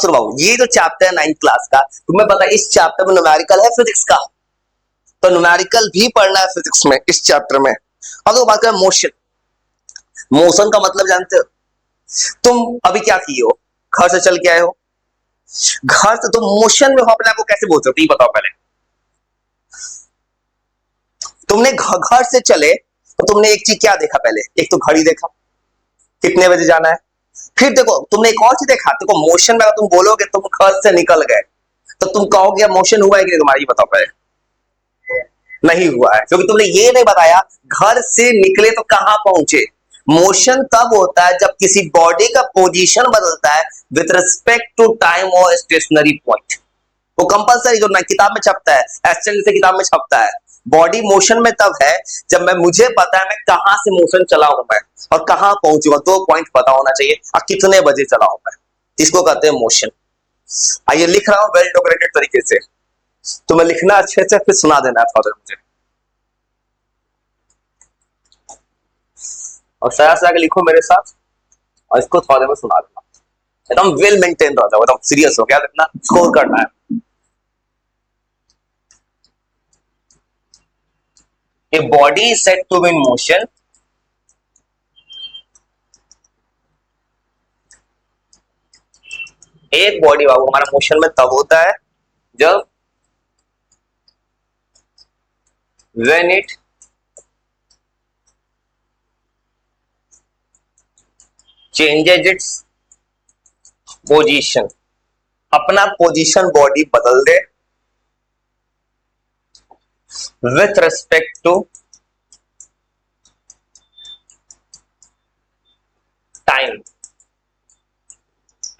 सुनो बाबू, ये जो चैप्टर है 9th क्लास का, तुम्हें पता है इस चैप्टर में न्यूमेरिकल है फिजिक्स का, तो न्यूमेरिकल भी पढ़ना है फिजिक्स में इस चैप्टर में। अब तो बात करें मोशन। मोशन का मतलब जानते हो? तुम अभी क्या किए हो? घर से चल के आए हो, घर से तुम मोशन में हो, अपने आप को कैसे बोल सकते हो ये बताओ पहले। तुमने घर से चले तो तुमने एक चीज क्या देखा पहले? एक तो घड़ी देखा, कितने बजे जाना है। फिर देखो तुमने एक और चीज देखा, देखो मोशन में अगर तुम बोलोगे तुम घर से निकल गए तो तुम कहोगे मोशन हुआ है कि नहीं तुम्हारा, ये बताओ पहले। नहीं हुआ है, क्योंकि तुमने ये नहीं बताया घर से निकले तो कहां पहुंचे। मोशन तब होता है जब किसी बॉडी का पोजीशन बदलता है विद रिस्पेक्ट टू टाइम और स्टेशनरी पॉइंट। वो कंपलसरी जो ना किताब में छपता है, एस्टेंट से किताब में छपता है। बॉडी मोशन में तब है जब मुझे पता है मैं कहां से मोशन चला हूं मैं और कहां पहुंचूंगा, 2 पॉइंट पता होना चाहिए और कितने बजे चला हूं मैं, इसको कहते हैं मोशन। आइए लिख रहा हूं वेल डॉक्यूमेंटेड तरीके से, तुम्हें लिखना अच्छे से फिर सुना देना है थोड़ा मुझे, और सया सया के लिखो मेरे साथ और इसको थोड़ा देर में सुना देना। एकदम वेल मेंटेन रह जाओ, एकदम सीरियस हो गया, इतना स्कोर करना है। A body is said to be in motion एक बॉडी बाबू हमारा मोशन में तब होता है जब when it changes its position, अपना पोजीशन बॉडी बदल दे with respect to time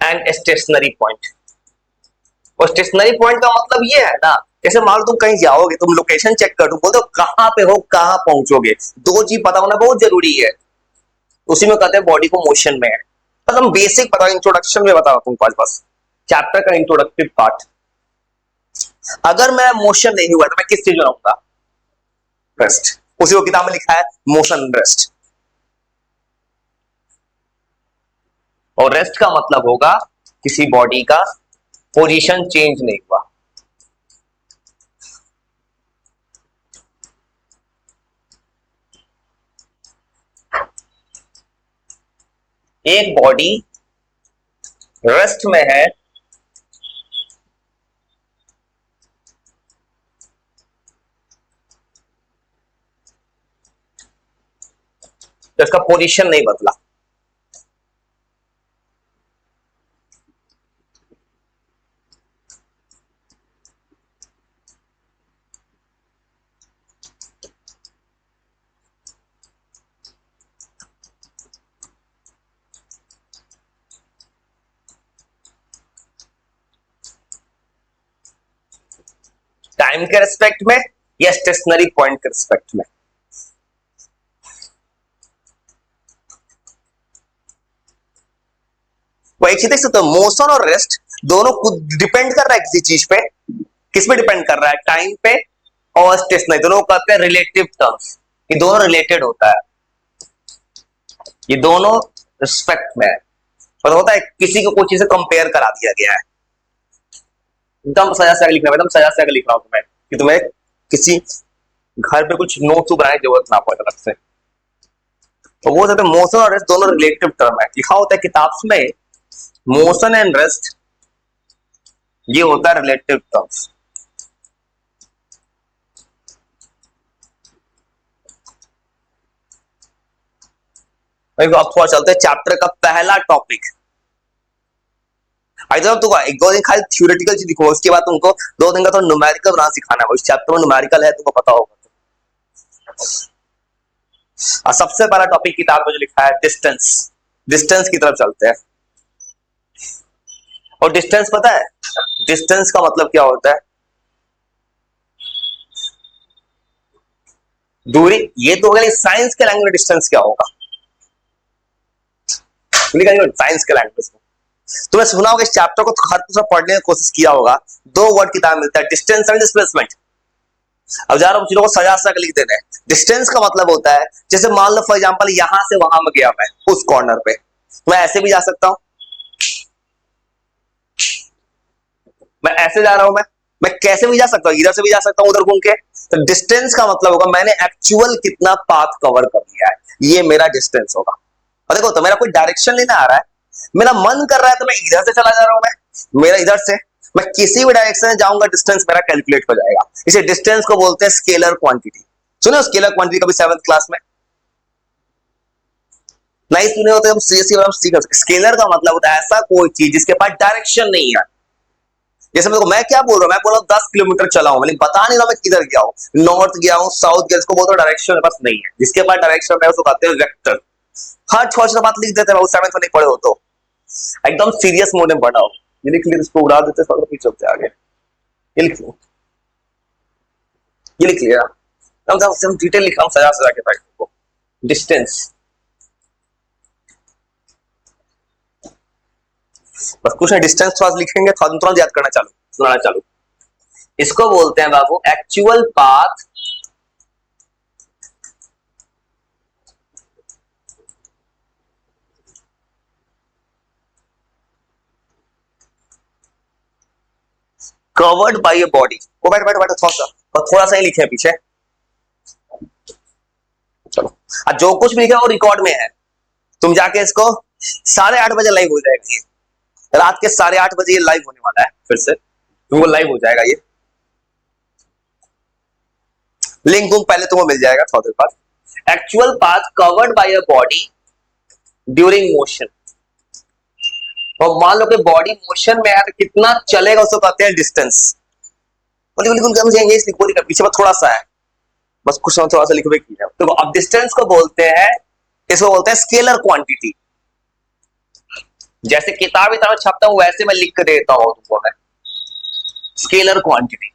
and stationary point। और स्टेशनरी पॉइंट का मतलब ये है ना, जैसे मान लो तुम कहीं जाओगे, तुम लोकेशन चेक कर, तुम बोलते हो कहां पे हो कहां पहुंचोगे, दो चीज पता होना बहुत जरूरी है। उसी में कहते हैं बॉडी को मोशन में है। बस हम बेसिक बताओ, इंट्रोडक्शन में बताओ तुमको आज, बस चैप्टर का इंट्रोडक्टिव पार्ट। अगर मैं मोशन नहीं हुआ तो मैं किस चीज में रहूंगा? रेस्ट। उसी को किताब में लिखा है मोशन रेस्ट, और रेस्ट का मतलब होगा किसी बॉडी का पोजीशन चेंज नहीं हुआ। एक बॉडी रेस्ट में है तो इसका पोजीशन नहीं बदला। टाइम के रिस्पेक्ट में या स्टेशनरी पॉइंट के रिस्पेक्ट में? वो एक चीज देख सकते हो, मोशन और रेस्ट दोनों डिपेंड कर रहा है किसी चीज पे। किस पे डिपेंड कर रहा है? टाइम पे और स्टेशनरी, दोनों को कहते हैं रिलेटिव टर्म्स। ये दोनों रिलेटेड होता है, ये दोनों रिस्पेक्ट में है। और होता है किसी को कुछ चीज से कंपेयर करा दिया गया है। एकदम सजा सजा लिखना है, एकदम सजा सजा लिख रहा हूं तुम्हें कि तुम्हें किसी घर पे कुछ नोट्स बनाने की जरूरत ना पड़े अलग से। तो वो कहते हैं मोशन और रेस्ट दोनों रिलेटिव टर्म है। लिखा होता है किताब में मोशन एंड रेस्ट, ये होता है रिलेटिव टर्म्स। अब थोड़ा चलते हैं चैप्टर का पहला टॉपिक। तुमको एक दो दिन खाली थ्योरेटिकल चीज लिखो, उसके बाद तुमको 2 दिन का तो न्यूमेरिकल बनाना सिखाना है। इस चैप्टर में न्यूमेरिकल है, तुमको पता होगा। और सबसे पहला टॉपिक किताब में जो लिखा है डिस्टेंस, डिस्टेंस की तरफ चलते हैं। और डिस्टेंस पता है डिस्टेंस का मतलब क्या होता है? दूरी। ये तो हो गया, साइंस के लैंग्वेज में डिस्टेंस क्या होगा? साइंस के लैंग्वेज में तुमने सुना होगा, इस चैप्टर को हर दूसरा पढ़ने की कोशिश किया होगा। 2 वर्ड किताब मिलता है, डिस्टेंस एंड डिस्प्लेसमेंट। अब जा रहा हूं चीजों को सजा सजा लिख देना है। डिस्टेंस का मतलब होता है, जैसे मान लो फॉर एग्जांपल यहां से वहां में गया मैं उस कॉर्नर पे, मैं ऐसे भी जा सकता हूं, मैं ऐसे जा रहा हूं, मैं कैसे भी जा सकता हूं, इधर से भी जा सकता हूं उधर घूम के। तो डिस्टेंस का मतलब होगा मैंने एक्चुअल कितना पाथ कवर कर लिया है, ये मेरा डिस्टेंस होगा। और देखो, तो मेरा कोई डायरेक्शन लेना आ रहा है, मेरा मन कर रहा है तो मैं इधर से चला जा रहा हूं, मेरा इधर से मैं किसी भी डायरेक्शन में जाऊंगा, डिस्टेंस मेरा कैलकुलेट हो जाएगा। इसे डिस्टेंस को बोलते हैं स्केलर क्वांटिटी। सुनो स्केलर क्वांटिटी कभी 7th क्लास में? नहीं सुने होते हम सीरियसली। स्केलर का मतलब होता है ऐसा कोई चीज जिसके पास डायरेक्शन नहीं है। जैसे मैं क्या बोल रहा हूँ, मैं बोल रहा हूँ 10 किलोमीटर चला हूं, मैंने बता नहीं रहा मैं किधर गया हूँ, नॉर्थ गया हूँ, साउथ गया, इसको बोलते डायरेक्शन बस नहीं है। जिसके पास डायरेक्शन है उसको कहते हैं वेक्टर। हर छोटा छोटा बात लिख देते हैं, 7th में नहीं पढ़े हो तो एकदम सीरियस मोड में पढ़ा हो, ये लिख लिया, इसको उड़ा देते थोड़ा पीछे चलते आगे। ये लिख लो, ये लिख लिया, हम डिटेल लिखा हूं सजा सजा के ताकि को डिस्टेंस। बस कुछ नहीं, डिस्टेंस थोड़ा लिखेंगे, तुरंत याद करना चालू, सुनाना चालू। इसको बोलते हैं babu actual path covered by a body. ओ बैठ बैठ बैठ, थोड़ा सा ही लिखे पीछे। चलो, आज जो कुछ भी लिखा वो रिकॉर्ड में है, तुम जाके इसको 8:30 बजे लाइव हो जाएगा, ये रात के 8:30 बजे ये लाइव होने वाला है, फिर से तुमको लाइव हो जाएगा। ये लिंक तुम पहले तुमको मिल जाएगा थोड़ी देर बाद। Actual path covered bye a body during motion. और मान लो कि बॉडी मोशन में है तो कितना चलेगा उसको कहते हैं डिस्टेंस। पीछे थोड़ा सा है, बस कुछ थोड़ा सा लिखो की है। तो अब डिस्टेंस को बोलते हैं, इसको बोलते हैं स्केलर क्वांटिटी। जैसे किताब छपता हूं वैसे मैं लिख कर देता हूं तुमको मैं, स्केलर क्वांटिटी।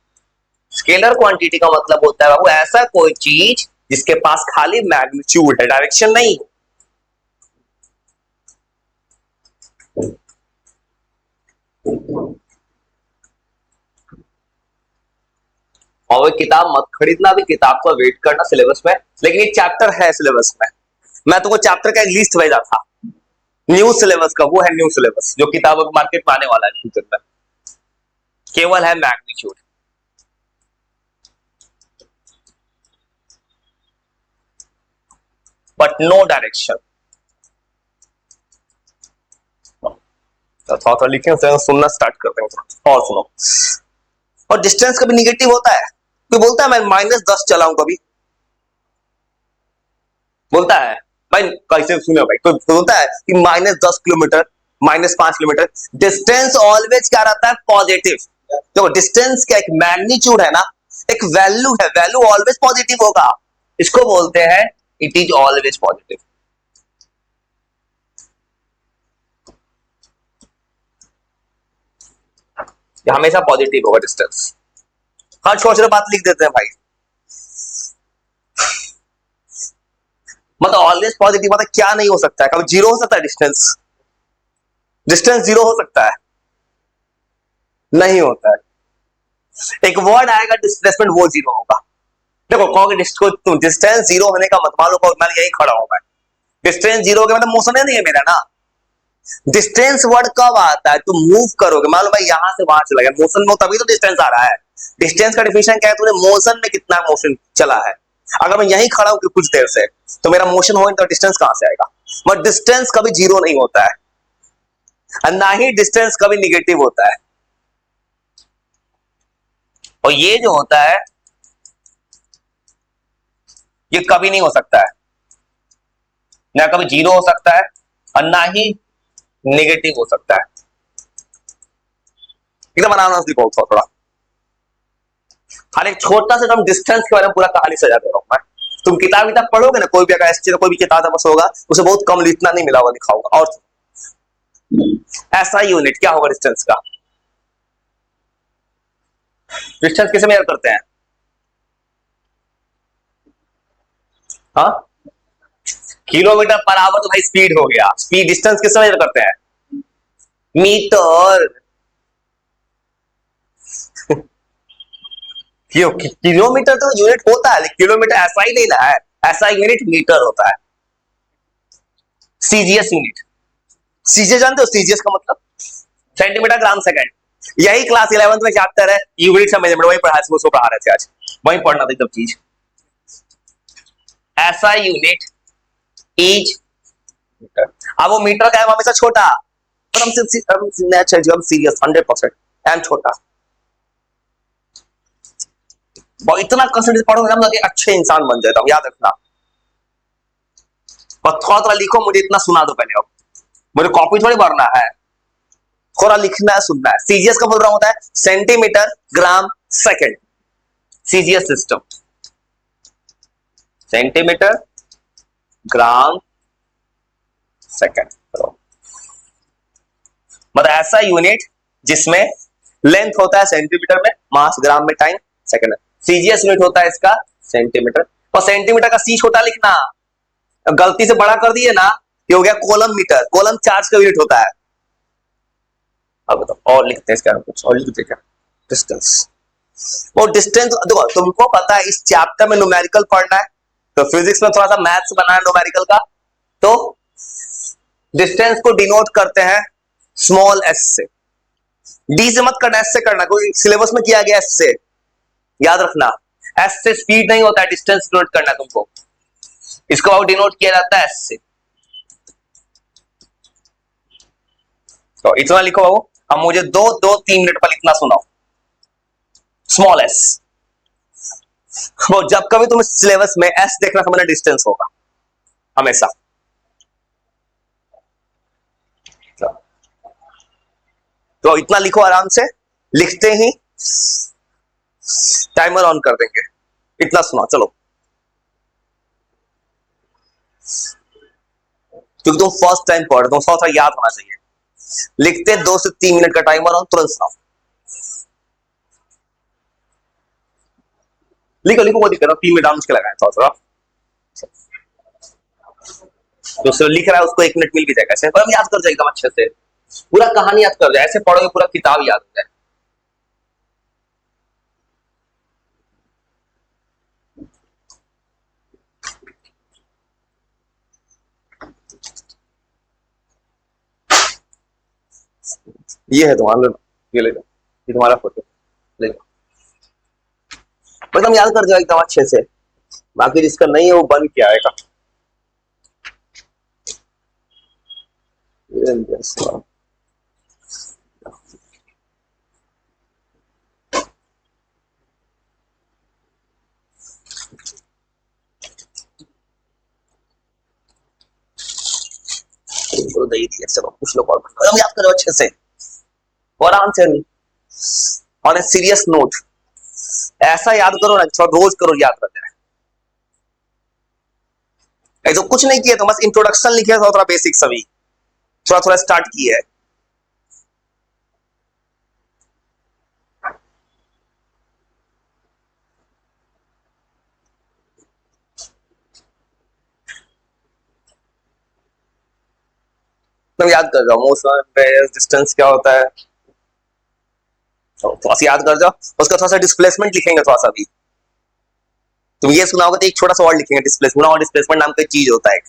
स्केलर क्वांटिटी का मतलब होता है बाबू ऐसा कोई चीज जिसके पास खाली मैग्नीट्यूड है, डायरेक्शन नहीं। और वो किताब मत खरीदना, भी किताब का वेट करना सिलेबस में, लेकिन एक चैप्टर है सिलेबस में। मैं तुमको चैप्टर का एक लिस्ट भेजा था न्यू सिलेबस का, वो है न्यू सिलेबस जो किताब मार्केट में आने वाला है फ्यूचर में। केवल है मैग्नीट्यूड, बट नो डायरेक्शन। थोड़ा लिखे सुनना स्टार्ट करते हैं और सुनो। और डिस्टेंस कभी निगेटिव होता है, कोई बोलता है मैं -10 चला हूं, कभी बोलता है भाई कैसे सुनो भाई, कोई बोलता है कि -10 किलोमीटर, -5 किलोमीटर। डिस्टेंस ऑलवेज क्या रहता है, पॉजिटिव। देखो डिस्टेंस का एक मैग्नीट्यूड है ना, एक वैल्यू है, वैल्यू ऑलवेज पॉजिटिव होगा। इसको बोलते हैं इट इज ऑलवेज पॉजिटिव। हमेशा पॉजिटिव होगा डिस्टेंस। हर छोटे छोटे बात लिख देते हैं भाई, मतलब ऑलवेज पॉजिटिव मतलब क्या नहीं हो सकता है, कभी जीरो हो सकता है डिस्टेंस? डिस्टेंस जीरो हो सकता है? नहीं होता है। एक वर्ड आएगा डिस्प्लेसमेंट, वो जीरो होगा। देखो कहोगे तुम डिस्टेंस जीरो होने का मतलब, मान लो मैं यही खड़ा हूं, मैं डिस्टेंस जीरो हो गया मतलब मोशन नहीं है मेरा ना। डिस्टेंस वर्ड कब आता है, तुम मूव करोगे, मान लो भाई यहां से वहां चला गया, मोशन में तभी तो डिस्टेंस आ रहा है। डिस्टेंस का डिफिनेशन क्या है, तूने मोशन में कितना मोशन चला है। अगर मैं यहीं खड़ा हूं कुछ देर से तो मेरा मोशन हो तो डिस्टेंस कहां से आएगा। बट डिस्टेंस कभी जीरो नहीं होता है, और ना ही डिस्टेंस कभी निगेटिव होता है। और ये जो होता है ये कभी नहीं हो सकता है, ना कभी जीरो हो सकता है और ना ही नेगेटिव हो सकता है। एकदम आराम से लिखो थोड़ा। हर एक छोटा सा तुम डिस्टेंस के बारे में पूरा कहानी सजा दे रहा हूं मैं। तुम किताब पढ़ोगे ना, कोई भी अगर एसटी कोई भी किताब बस होगा उसे बहुत कम लिखना नहीं मिला होगा, लिखा होगा। और ऐसा यूनिट क्या होगा डिस्टेंस का? डिस्टेंस किसे मेजर करते हैं? हाँ, किलोमीटर पर आवर तो भाई स्पीड हो गया। स्पीड डिस्टेंस किसे मेजर करते हैं? मीटर। किलोमीटर तो यूनिट होता है, लेकिन किलोमीटर ऐसा ही लेना है, ऐसा यूनिट मीटर होता है। सीजीएस यूनिट, सीजीएस जानते हो? सीजीएस का मतलब सेंटीमीटर ग्राम सेकंड। यही क्लास 11th में चैप्टर है यूनिट्स ऑफ मेजरमेंट, वही पढ़ा उसको पढ़ा रहे थे आज, वही पढ़ना था सब चीज। ऐसा यूनिट इज मीटर। अब वो मीटर का है हमेशा छोटा, पर हम सीरियस 100% एम छोटा। बहुत इतना कंसंट्रेट पढ़ोगे ना कि अच्छे इंसान बन जाए, याद रखना। और थोड़ा थोड़ा लिखो, मुझे इतना सुना दो पहले, अब मुझे कॉपी थोड़ी भरना है, थोड़ा लिखना है, सुनना है। सीजीएस का बोल रहा होता है centimetre gram second, CGS system, centimetre gram second. मतलब ऐसा यूनिट जिसमें लेंथ होता है सेंटीमीटर में, मास ग्राम में, टाइम सेकंड। सीजीएस यूनिट होता है इसका सेंटीमीटर, और सेंटीमीटर का सी छोटा लिखना, गलती से बड़ा कर दिए ना, ये हो गया कोलम मीटर, कोलम चार्ज का यूनिट होता है। अब बताओ और लिखते हैं इसका कुछ और लिखते क्या, डिस्टेंस। और डिस्टेंस देखो, तुमको पता है इस चैप्टर में न्यूमेरिकल पढ़ना है, तो फिजिक्स में थोड़ा सा मैथ्स बना है न्यूमेरिकल का, तो डिस्टेंस को डिनोट करते हैं स्मॉल एस से। डी से मत करना, एस से करना, कोई सिलेबस में किया गया एस से, याद रखना। एस से स्पीड नहीं होता है, डिस्टेंस डिनोट करना है तुमको, इसको डिनोट किया जाता है एस से। तो इतना लिखो बाबू। अब मुझे 2-3 मिनट पर इतना सुनाओ, स्मॉल एस। वो जब कभी तुम सिलेबस में एस देखना समझना डिस्टेंस होगा हमेशा। तो इतना लिखो आराम से, लिखते ही टाइमर ऑन कर देंगे। इतना सुनाओ चलो, क्योंकि तुम फर्स्ट टाइम पढ़ रहे हो, थोड़ा याद होना चाहिए। लिखते 2 से 3 मिनट का टाइमर ऑन, तुरंत सुनाओ। लिखो लिखो, कोई दिक्कत नहीं, 3 मिनट मुश्किल लगाए थोड़ा। तो लिख रहा है उसको 1 मिनट मिल भी जाएगा, ऐसे पर हम याद कर जाएगा अच्छे से, पूरा कहानी याद कर जाए, ऐसे पढ़ोगे पूरा किताब याद हो जाए। ये है तुम्हारा, ये ले लो, ये तुम्हारा फोटो ले लो, एकदम याद कर जाओ एकदम अच्छे से। बाकी जिसका नहीं है वो बन के आएगा। दे दिया, चलो कुछ लोग और एकदम याद करो अच्छे से और आराम से। ऑन ए सीरियस नोट ऐसा याद करो ना, थोड़ा रोज करो, याद कर जाए। तो कुछ नहीं किया, तो बस इंट्रोडक्शन लिखे, थोड़ा बेसिक सभी थोड़ा थोड़ा स्टार्ट किया है। तुम याद कर जाओ मोशन, फेज, डिस्टेंस क्या होता है, तो थोड़ा सा याद कर जाओ। उसका थोड़ा सा डिस्प्लेसमेंट लिखेंगे थोड़ा सा भी। तुम ये सुना होगा तो एक छोटा सा वर्ड लिखेंगे डिस्प्लेसमेंट, और डिस्प्लेसमेंट नाम का चीज होता है,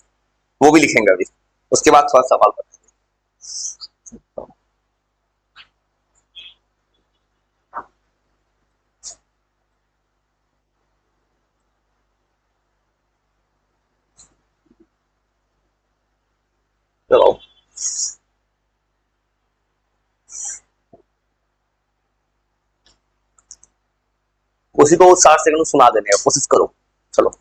वो भी लिखेंगे अभी। उसके बाद थोड़ा सवाल बताएंगे। चलो उसी को 60 सेकंड में सुना देने का कोशिश करो, चलो।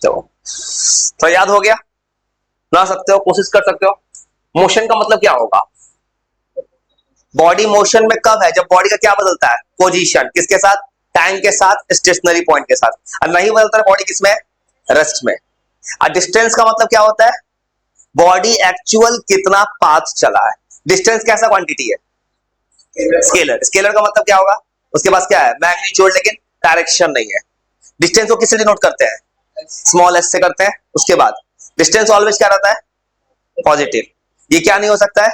चलो तो याद हो गया, बना सकते हो, कोशिश कर सकते हो। मोशन का मतलब क्या होगा, बॉडी मोशन में कब है, जब बॉडी का क्या बदलता है, पोजीशन, किसके साथ, टाइम के साथ, स्टेशनरी पॉइंट के साथ, और नहीं बदलता है बॉडी किसमें, रेस्ट में। और डिस्टेंस का मतलब क्या होता है, बॉडी एक्चुअल कितना पाथ चला है। डिस्टेंस कैसा क्वांटिटी है, स्केलर। स्केलर का मतलब क्या होगा, उसके पास क्या है, मैग्नीट्यूड, लेकिन डायरेक्शन नहीं है। डिस्टेंस को किससे डिनोट करते हैं, स्मॉल एस से करते हैं। उसके बाद डिस्टेंस ऑलवेज क्या रहता है, पॉजिटिव। ये क्या नहीं हो सकता है,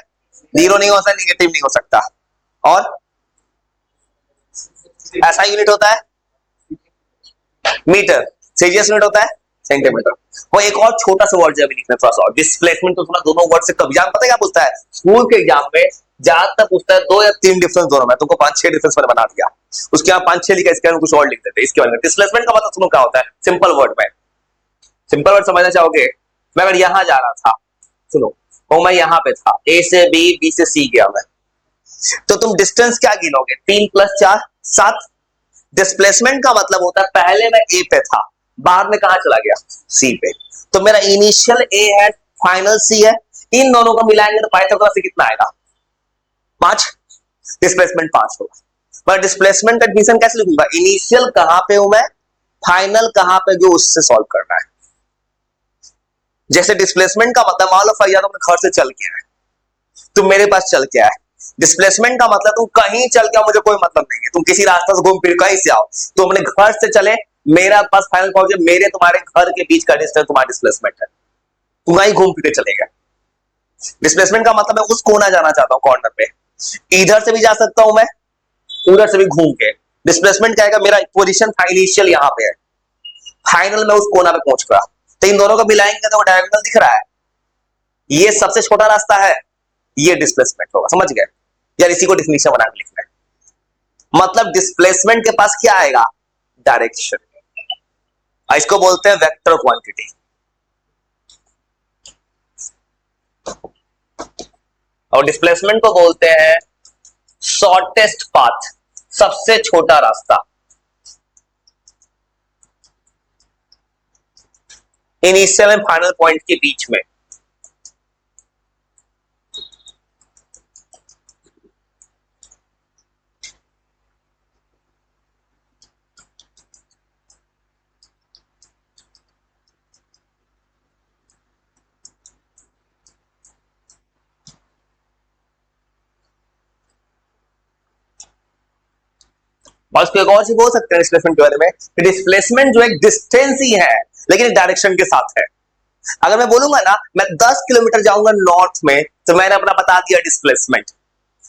जीरो नहीं हो सकता, निगेटिव नहीं हो सकता। और ऐसा यूनिट होता है मीटर, सीजीएस यूनिट होता है सेंटीमीटर। वो एक और छोटा सा वर्ड अभी लिखना थोड़ा सा और, डिस्प्लेसमेंट तो थोड़ा दोनों वर्ड से कब एग्जाम पता है क्या पूछता है, स्कूल के एग्जाम में ज्यादातर पूछता है 2 या 3 डिफरेंस दोनों में, तुमको 5-6 डिफरेंस मैंने बना दिया, उसके बाद 5-6 लिखा, इसके बाद कुछ और लिख देते। इसके बाद डिस्प्लेसमेंट का मतलब सुनो क्या होता है, सिंपल वर्ड में, सिंपल वर्ड समझना चाहोगे, मैं अगर यहां जा रहा था, सुनो, और मैं यहां पे था, ए से बी, बी से सी गया मैं, तो तुम डिस्टेंस क्या गिनोगे, 3 + 4 7। डिस्प्लेसमेंट का मतलब होता है पहले मैं ए पे था, बाद में कहां चला गया, सी पे। तो मेरा इनिशियल ए है, फाइनल सी है, इन दोनों को मिलाएंगे तो पाइथागोरस से कितना आएगा, 5। डिस्प्लेसमेंट 5 होगा। पर डिस्प्लेसमेंट का डिफिनेशन कैसे लिखूंगा, इनिशियल कहां पे हूं मैं, फाइनल कहां पे, जो उससे सॉल्व करना है। जैसे डिस्प्लेसमेंट का मतलब मान लो फॉर एग्जांपल अपने घर से चल के आए, तुम मेरे पास चल के आए, डिस्प्लेसमेंट का मतलब तुम कहीं चल के आओ, मुझे कोई मतलब नहीं है, तुम किसी रास्ते से घूम फिर कहीं से आओ, तुम अपने घर से चले मेरा पास फाइनल पहुंचे, मेरे तुम्हारे घर के बीच का डिस्टेंस तुम्हारा डिस्प्लेसमेंट है, तुम कहीं घूम फिर चले गए। डिस्प्लेसमेंट का मतलब मैं उस कोना जाना चाहता हूं कॉर्नर पे, इधर से भी जा सकता हूं मैं, उधर से भी घूम के। डिस्प्लेसमेंट क्या है, मेरा पोजीशन था इनिशियल यहां पे है, फाइनल में उस कोना पे पहुंच गया, तो इन दोनों को मिलाएंगे तो वो डायगोनल दिख रहा है, ये सबसे छोटा रास्ता है, ये डिस्प्लेसमेंट होगा, समझ गए यार। इसी को डिफिनेशन बना के लिखना है, मतलब डिस्प्लेसमेंट के पास क्या आएगा, डायरेक्शन। इसको बोलते हैं वेक्टर क्वांटिटी। और डिस्प्लेसमेंट को बोलते हैं शॉर्टेस्ट पाथ, सबसे छोटा रास्ता इनिशियल एंड फाइनल पॉइंट के बीच में। और उसको एक और चीज बोल सकते हैं डिस्प्लेसमेंट के बारे में, डिस्प्लेसमेंट जो एक डिस्टेंस ही है लेकिन डायरेक्शन के साथ है। अगर मैं बोलूंगा ना मैं 10 किलोमीटर जाऊंगा नॉर्थ में, तो मैंने अपना बता दिया डिस्प्लेसमेंट।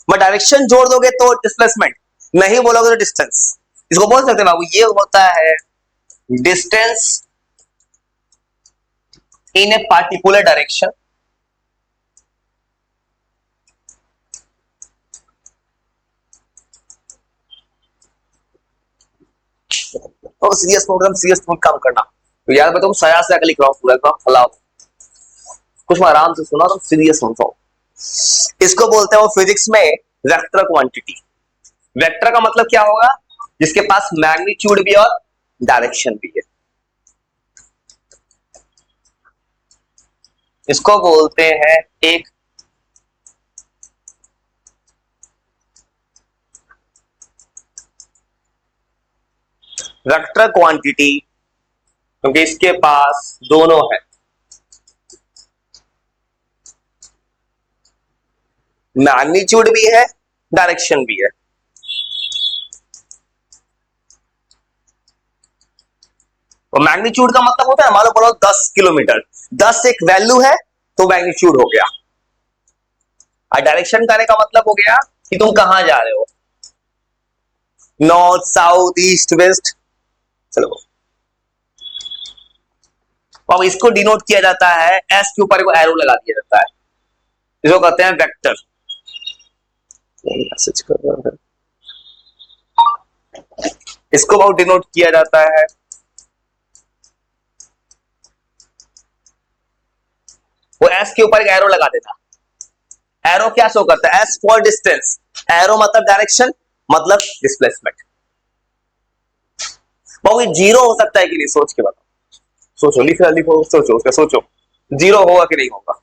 मैं डायरेक्शन जोड़ दोगे तो डिस्प्लेसमेंट, नहीं बोलोगे तो डिस्टेंस। इसको बोल सकते हैं बाबू, ये होता है distance in a particular direction तो सीरियस प्रोग्राम, सीरियस काम करना। तो यार मैं तुम सया से आकर लिख रहा हूं पूरा काम, हलाओ कुछ मैं आराम से सुना, तो सीरियस सुनता हूं। इसको बोलते हैं वो फिजिक्स में वेक्टर क्वांटिटी। वेक्टर का मतलब क्या होगा, जिसके पास मैग्नीट्यूड भी और डायरेक्शन भी है, इसको बोलते हैं एक वेक्टर क्वांटिटी, क्योंकि इसके पास दोनों है, मैग्नीट्यूड भी है डायरेक्शन भी है। और मैग्नीट्यूड का मतलब होता है, मान लो बोलो 10 किलोमीटर, 10 एक वैल्यू है तो मैग्नीट्यूड हो गया, और डायरेक्शन करने का मतलब हो गया कि तुम कहां जा रहे हो, नॉर्थ साउथ ईस्ट वेस्ट। चलो अब इसको डिनोट किया जाता है, एस के ऊपर को एरो लगा दिया जाता है, इसको कहते हैं वेक्टर। मैसेज कर रहा है, इसको बहुत डिनोट किया जाता है वो एस के ऊपर एक एरो लगा देता। एरो क्या शो करता है, एस फॉर डिस्टेंस, एरो मतलब डायरेक्शन, मतलब डिस्प्लेसमेंट। वो जीरो हो सकता है कि नहीं, सोच के बताओ, सोचो, लिखो, सोचो उसका, सोचो जीरो होगा कि नहीं होगा,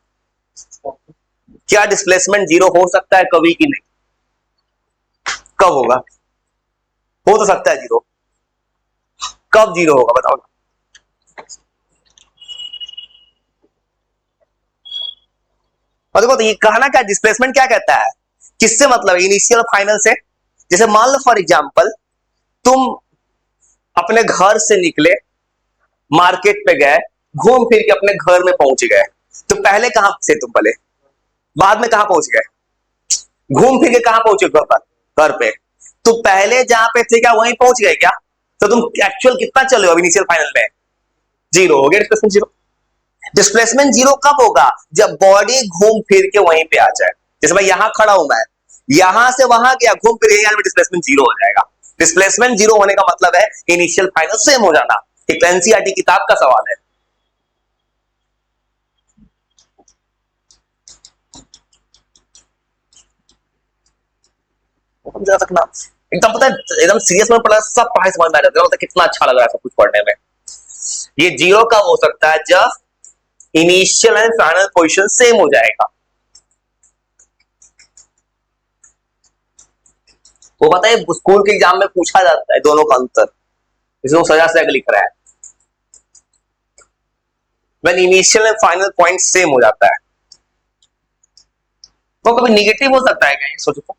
क्या डिस्प्लेसमेंट जीरो हो सकता है कभी कि नहीं, कब होगा, हो तो सकता है जीरो, कब जीरो होगा बताओ ना। और देखो तो ये कहना क्या, डिस्प्लेसमेंट क्या कहता है, किससे मतलब, इनिशियल फाइनल से। जैसे मान लो फॉर एग्जांपल तुम अपने घर से निकले, मार्केट पे गए, घूम फिर के अपने घर में पहुंच गए। तो पहले कहां थे तुम, पहले बाद में कहां पहुंच गए, घूम फिर के कहां पहुंचे, घर पर, घर पे। तो पहले जहां पे थे क्या वहीं पहुंच गए क्या? तो तुम एक्चुअल कितना चले हो अब इनिशियल फाइनल में? जीरो हो गया डिस्प्लेसमेंट जीरो। डिस्प्लेसमेंट जीरो कब होगा? जब बॉडी घूम फिर के वहीं पे आ जाए। जैसे मैं यहां खड़ा हूं, मैं यहां से वहां गया, घूम फिर यहां में डिस्प्लेसमेंट जीरो हो जाएगा। डिस्प्लेसमेंट जीरो होने का मतलब है इनिशियल फाइनल सेम हो जाना। एक एनसीईआरटी किताब का सवाल है। एकदम पता है, एकदम सीरियस में पढ़ा, सब पढ़ाई समझ में आ जाता है, कितना अच्छा लग रहा है सब कुछ पढ़ने में। ये जीरो कब हो सकता है? जब initial and final position same हो जाएगा। वो पता है स्कूल के एग्जाम में पूछा जाता है दोनों का अंतर, इसमें सजा सजा लिख रहा है। When initial and final point same हो जाता है। वो कभी निगेटिव हो सकता है क्या, ये सोचो तो।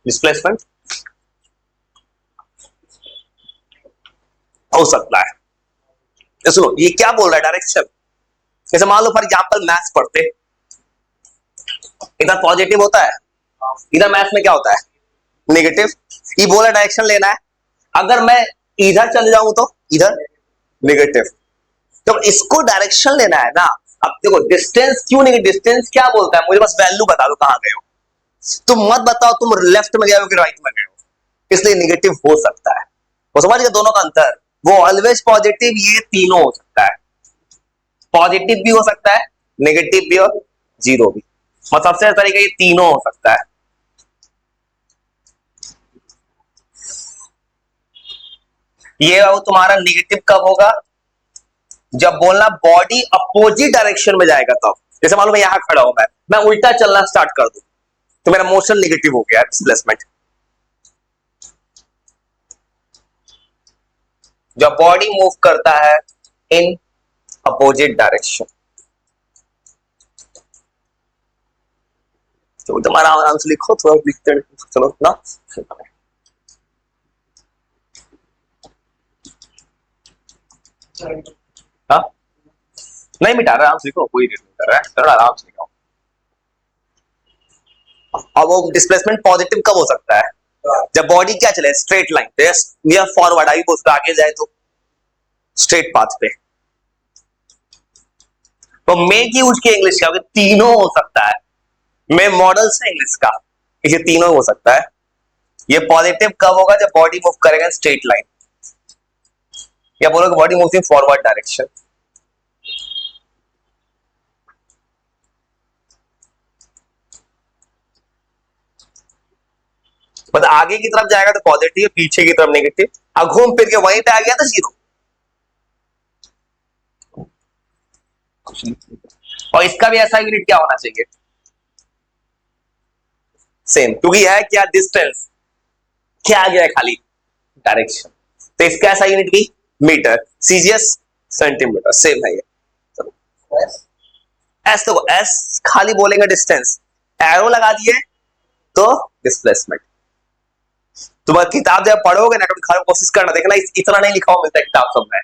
डिस्प्लेसमेंट हो सकता है। तो सुनो ये क्या बोल रहा है, डायरेक्शन। जैसे मान लो फॉर एग्जाम्पल मैथ्स पढ़ते, इधर पॉजिटिव होता है, इधर मैथ्स में क्या होता है, नेगेटिव। ये बोला डायरेक्शन लेना है, अगर मैं इधर चले जाऊं तो इधर नेगेटिव। तो इसको डायरेक्शन लेना है ना। अब देखो डिस्टेंस क्यों नहीं, डिस्टेंस क्या बोलता है, मुझे बस वैल्यू बता दो कहां गए हो। तुम मत बताओ तुम लेफ्ट में गए हो कि राइट में गए हो, इसलिए नेगेटिव हो सकता है। वो समझ गए दोनों का अंतर। वो ऑलवेज पॉजिटिव, ये तीनों हो सकता है। पॉजिटिव भी हो सकता है, नेगेटिव भी और जीरो भी। मतलब सबसे अच्छा तरीका ये तीनों हो सकता है। ये वो तुम्हारा नेगेटिव कब होगा? जब बोलना बॉडी अपोजिट डायरेक्शन में जाएगा तब। जैसे मान लो मैं यहां खड़ा हूं, मैं उल्टा चलना स्टार्ट कर दूं तो मेरा मोशन नेगेटिव हो गया, डिस्प्लेसमेंट। जब बॉडी मूव करता है इन अपोजिट डायरेक्शन, तो तुम्हारा आराम से लिखो, थोड़ा लिखते चलो ना। हाँ नहीं मिटा रहा, आराम से लिखो, कोई नहीं कर रहा है, थोड़ा आराम से लिखो। अब वो डिस्प्लेसमेंट पॉजिटिव कब हो सकता है? जब बॉडी क्या चले, स्ट्रेट लाइन पे या फॉरवर्ड, आई बोल आगे जाए तो स्ट्रेट पाथ पे। तो मे की यूज की इंग्लिश क्या होगी? तीनों हो सकता है। मैं मॉडल से इंग्लिश का, ये तीनों हो सकता है। ये पॉजिटिव कब होगा? जब बॉडी मूव करेगा स्ट्रेट लाइन, या बोलोगे body move in forward direction. मतलब आगे की तरफ जाएगा तो पॉजिटिव, पीछे की तरफ नेगेटिव, अब घूम फिर के वहीं पे आ गया तो जीरो। और इसका भी ऐसा यूनिट क्या होना चाहिए? सेम, क्योंकि है क्या, डिस्टेंस। क्या आ गया है? खाली डायरेक्शन। तो इसका ऐसा यूनिट भी मीटर, सीजीएस सेंटीमीटर, सेम है ये। एस तो एस खाली बोलेंगे डिस्टेंस, एरो लगा दिए तो डिस्प्लेसमेंट। तुम किताब जब पढ़ोगे ना कभी घर में कोशिश करना, देखना इतना नहीं लिखा हुआ मिलता है किताब सब में।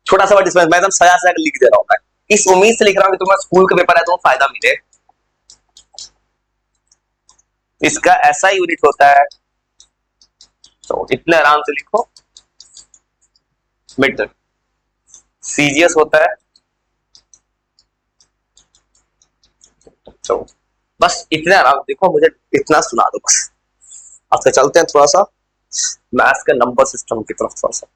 छोटा सा डिस्प्लेस मैं एकदम सजा सजा लिख दे रहा हूं। मैं इस उम्मीद से लिख रहा हूं कि तुम्हारा स्कूल का पेपर है तो फायदा मिले। इसका ऐसा यूनिट होता है, तो इतने आराम से लिखो, मीटर। सीजीएस होता है, तो बस इतने आराम से देखो, मुझे इतना सुना दो बस। अब चलते हैं थोड़ा सा मैथ्स के नंबर सिस्टम की तरफ थोड़ा सा।